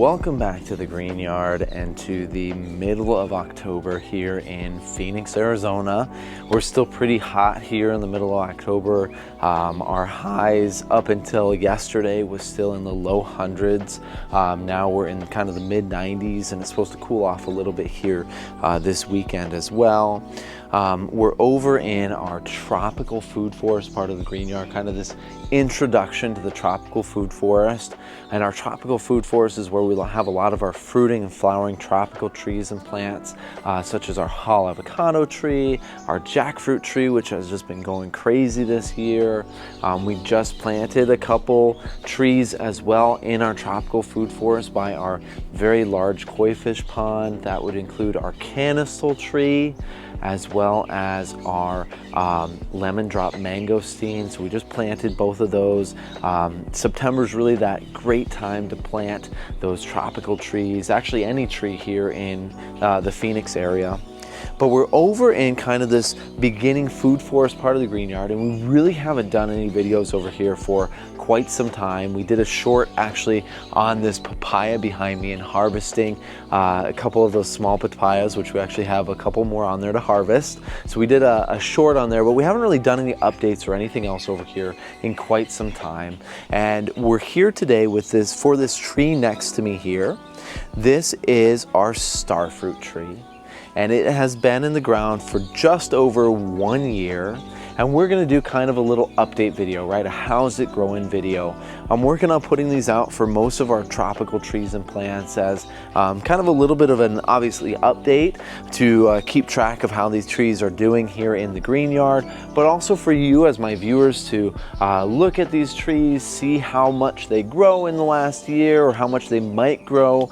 Welcome back to the Green Yard and to the middle of October here in Phoenix, Arizona. We're still pretty hot here in the middle of October. Our highs up until yesterday was still in the low hundreds. Now we're in kind of the mid 90s and it's supposed to cool off a little bit here this weekend as well. We're over in our tropical food forest part of the Green Yard, kind of this introduction to the tropical food forest. And our tropical food forest is where we'll have a lot of our fruiting and flowering tropical trees and plants, such as our Hall avocado tree, our jackfruit tree, which has just been going crazy this year. We just planted a couple trees as well in our tropical food forest by our very large koi fish pond. That would include our canistel tree, as well as our lemon drop mangosteen. So we just planted both of those. September is really that great time to plant those tropical trees, actually any tree here in the Phoenix area. But we're over in kind of this beginning food forest part of the Green Yard, and we really haven't done any videos over here for quite some time. We did a short actually on this papaya behind me and harvesting a couple of those small papayas, which we actually have a couple more on there to harvest. So we did a short on there, but we haven't really done any updates or anything else over here in quite some time. And we're here today with for this tree next to me here. This is our starfruit tree. And it has been in the ground for just over 1 year. And we're gonna do kind of a little update video, right? A how's it growing video. I'm working on putting these out for most of our tropical trees and plants as kind of a little bit of an obviously update to keep track of how these trees are doing here in the Green Yard, but also for you as my viewers to look at these trees, see how much they grow in the last year or how much they might grow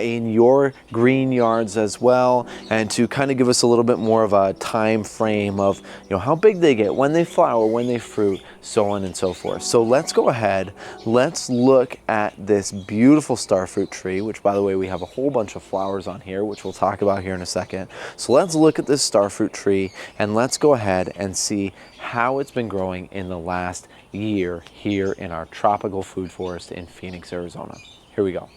in your green yards as well, and to kind of give us a little bit more of a time frame of how big they get, when they flower, when they fruit, so on and so forth. So let's go ahead, let's look at this beautiful starfruit tree, which by the way, we have a whole bunch of flowers on here, which we'll talk about here in a second. So let's look at this starfruit tree and let's go ahead and see how it's been growing in the last year here in our tropical food forest in Phoenix, Arizona. Here we go.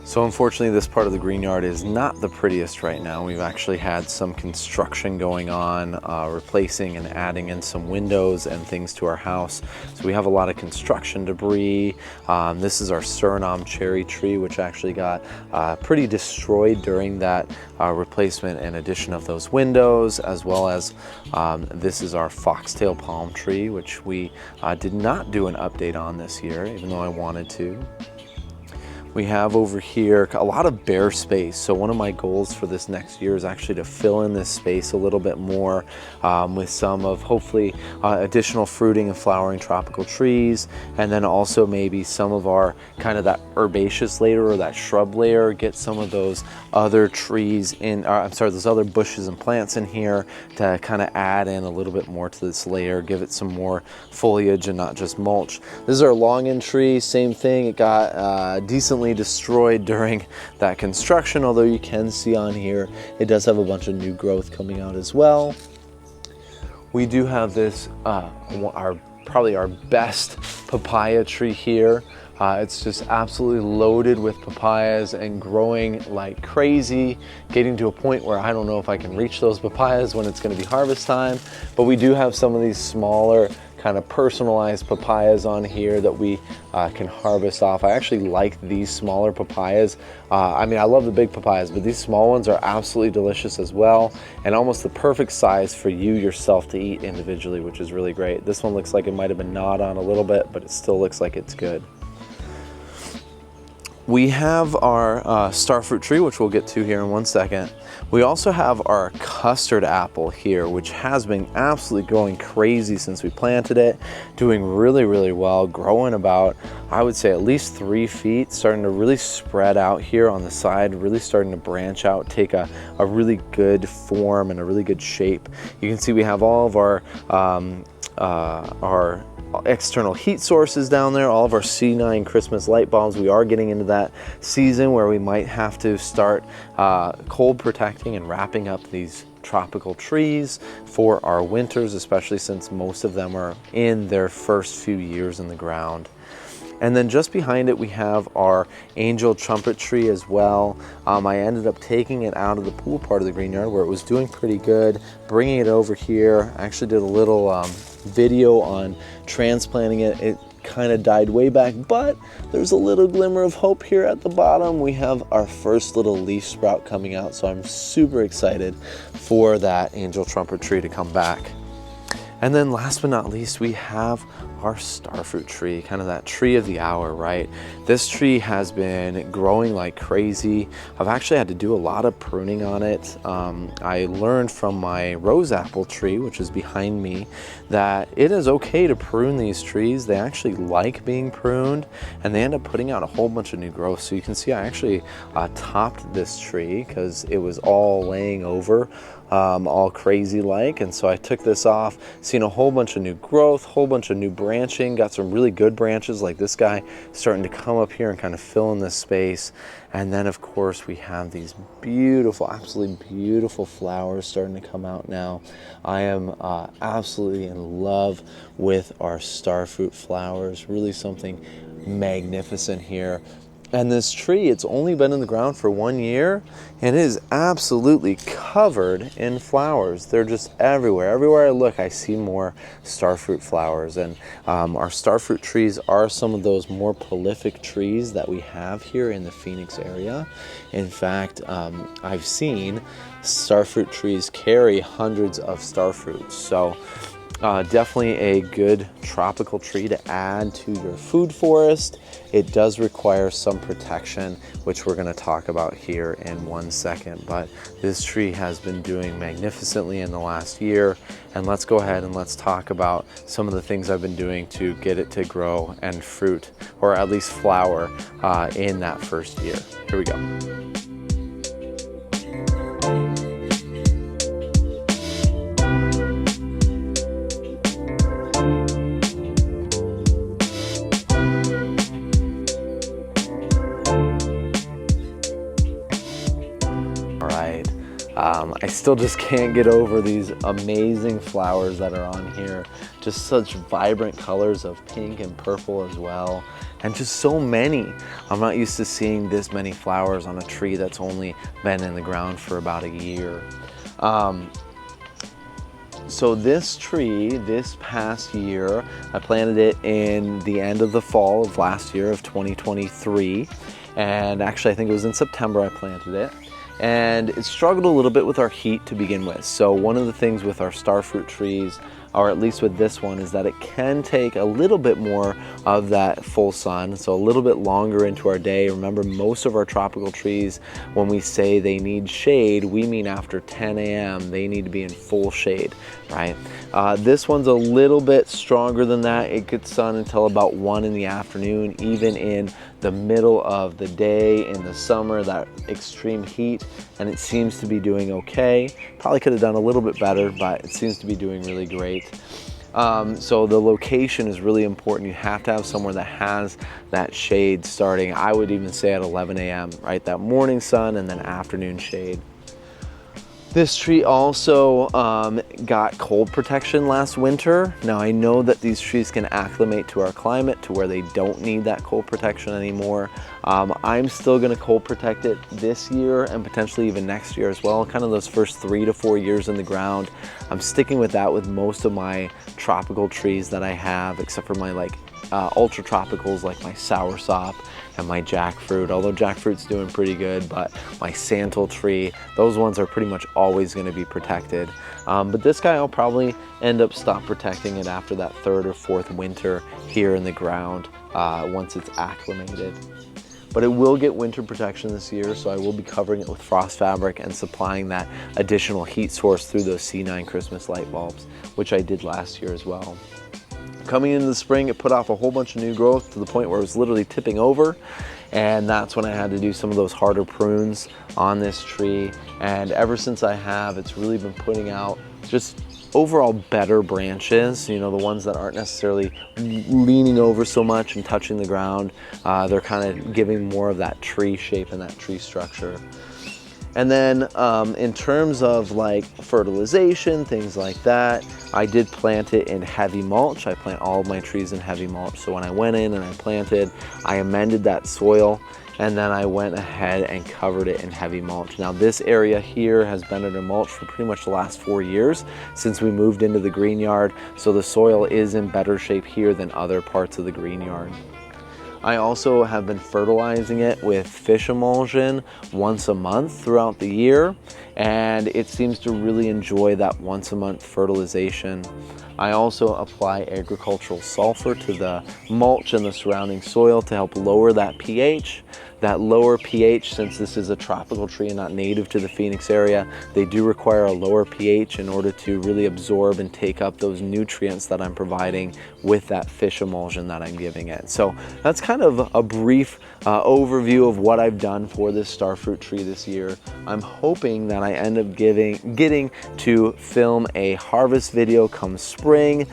So unfortunately, this part of the Green Yard is not the prettiest right now. We've actually had some construction going on, replacing and adding in some windows and things to our house. So we have a lot of construction debris. This is our Suriname cherry tree, which actually got pretty destroyed during that replacement and addition of those windows, as well as this is our foxtail palm tree, which we did not do an update on this year, even though I wanted to. We have over here a lot of bare space. So one of my goals for this next year is actually to fill in this space a little bit more with some of hopefully additional fruiting and flowering tropical trees. And then also maybe some of our kind of that herbaceous layer or that shrub layer, get some of those other trees in, those other bushes and plants in here to kind of add in a little bit more to this layer, give it some more foliage and not just mulch. This is our long end tree, same thing. It got decently destroyed during that construction, although you can see on here it does have a bunch of new growth coming out as well. We do have this probably our best papaya tree here. It's just absolutely loaded with papayas and growing like crazy, getting to a point where I don't know if I can reach those papayas when it's going to be harvest time. But we do have some of these smaller kind of personalized papayas on here that we can harvest off. I actually like these smaller papayas. I mean, I love the big papayas, but these small ones are absolutely delicious as well, and almost the perfect size for you yourself to eat individually, which is really great. This one looks like it might have been gnawed on a little bit, but it still looks like it's good. We have our starfruit tree, which we'll get to here in one second. We also have our custard apple here, which has been absolutely growing crazy since we planted it, doing really, really well, growing about, I would say, at least 3 feet, starting to really spread out here on the side, really starting to branch out, take a really good form and a really good shape. You can see we have all of our external heat sources down there, all of our C9 Christmas light bulbs. We are getting into that season where we might have to start cold protecting and wrapping up these tropical trees for our winters, especially since most of them are in their first few years in the ground. And then just behind it, we have our angel trumpet tree as well. I ended up taking it out of the pool part of the green yard where it was doing pretty good, bringing it over here. I actually did a little video on transplanting it. It kind of died way back, but there's a little glimmer of hope here at the bottom. We have our first little leaf sprout coming out, so I'm super excited for that angel trumpet tree to come back. And then last but not least, we have our starfruit tree, kind of that tree of the hour, right? This tree has been growing like crazy. I've actually had to do a lot of pruning on it. I learned from my rose apple tree, which is behind me, that it is okay to prune these trees. They actually like being pruned, and they end up putting out a whole bunch of new growth. So you can see I actually topped this tree because it was all laying over all crazy like, and so I took this off, seen a whole bunch of new growth, whole bunch of new branching, got some really good branches like this guy starting to come up here and kind of fill in this space. And then of course we have these beautiful, absolutely beautiful flowers starting to come out now. I am absolutely in love with our starfruit flowers, really something magnificent here. And this tree, it's only been in the ground for 1 year, and it is absolutely covered in flowers. They're just everywhere. Everywhere I look, I see more starfruit flowers. And our starfruit trees are some of those more prolific trees that we have here in the Phoenix area. In fact, I've seen starfruit trees carry hundreds of starfruits. So definitely a good tropical tree to add to your food forest. It does require some protection, which we're going to talk about here in 1 second, but this tree has been doing magnificently in the last year. And let's go ahead and let's talk about some of the things I've been doing to get it to grow and fruit, or at least flower, in that first year. Here we go. I still just can't get over these amazing flowers that are on here. Just such vibrant colors of pink and purple as well. And just so many. I'm not used to seeing this many flowers on a tree that's only been in the ground for about a year. So this tree, this past year, I planted it in the end of the fall of last year of 2023. And actually I think it was in September I planted it. And it struggled a little bit with our heat to begin with. So one of the things with our starfruit trees, or at least with this one, is that it can take a little bit more of that full sun, so a little bit longer into our day. Remember, most of our tropical trees, when we say they need shade, we mean after 10 a.m. they need to be in full shade, right? This one's a little bit stronger than that. It gets sun until about 1 in the afternoon, even in the middle of the day in the summer, that extreme heat, and it seems to be doing okay. Probably could have done a little bit better, but it seems to be doing really great. So the location is really important. You have to have somewhere that has that shade starting, I would even say, at 11 a.m., right? That morning sun and then afternoon shade. This tree also got cold protection last winter. Now I know that these trees can acclimate to our climate to where they don't need that cold protection anymore. I'm still gonna cold protect it this year and potentially even next year as well. Kind of those first 3 to 4 years in the ground. I'm sticking with that with most of my tropical trees that I have, except for my ultra tropicals like my soursop and my jackfruit, although jackfruit's doing pretty good, but my santal tree, those ones are pretty much always going to be protected. But this guy, I'll probably end up stop protecting it after that 3rd or 4th winter here in the ground once it's acclimated. but it will get winter protection this year, so I will be covering it with frost fabric and supplying that additional heat source through those C9 Christmas light bulbs, which I did last year as well. Coming into the spring, it put off a whole bunch of new growth to the point where it was literally tipping over, and that's when I had to do some of those harder prunes on this tree. And ever since I have, it's really been putting out just overall better branches, you know, the ones that aren't necessarily leaning over so much and touching the ground. They're kind of giving more of that tree shape and that tree structure. And then in terms of like fertilization, things like that, I did plant it in heavy mulch. I plant all of my trees in heavy mulch. So when I went in and I planted, I amended that soil, and then I went ahead and covered it in heavy mulch. Now this area here has been under mulch for pretty much the last 4 years since we moved into the green yard. So the soil is in better shape here than other parts of the green yard. I also have been fertilizing it with fish emulsion once a month throughout the year, and it seems to really enjoy that once a month fertilization. I also apply agricultural sulfur to the mulch and the surrounding soil to help lower that pH. That lower pH, since this is a tropical tree and not native to the Phoenix area, they do require a lower pH in order to really absorb and take up those nutrients that I'm providing with that fish emulsion that I'm giving it. So that's kind of a brief overview of what I've done for this starfruit tree this year. I'm hoping that I end up getting to film a harvest video come spring.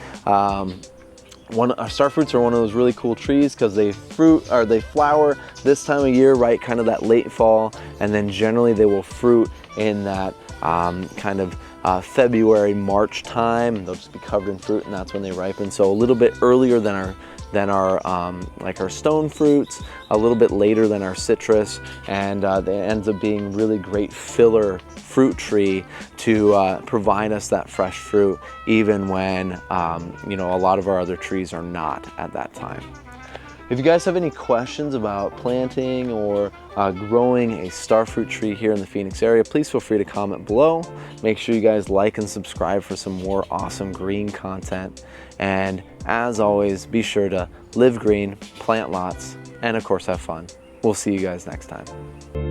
Starfruits are one of those really cool trees because they flower this time of year, right? Kind of that late fall, and then generally they will fruit in that kind of February, March time. They'll just be covered in fruit, and that's when they ripen. So a little bit earlier than our like our stone fruits, a little bit later than our citrus, and it ends up being really great filler fruit tree to provide us that fresh fruit, even when you know, a lot of our other trees are not at that time. If you guys have any questions about planting or growing a starfruit tree here in the Phoenix area, please feel free to comment below. Make sure you guys like and subscribe for some more awesome green content. And as always, be sure to live green, plant lots, and of course have fun. We'll see you guys next time.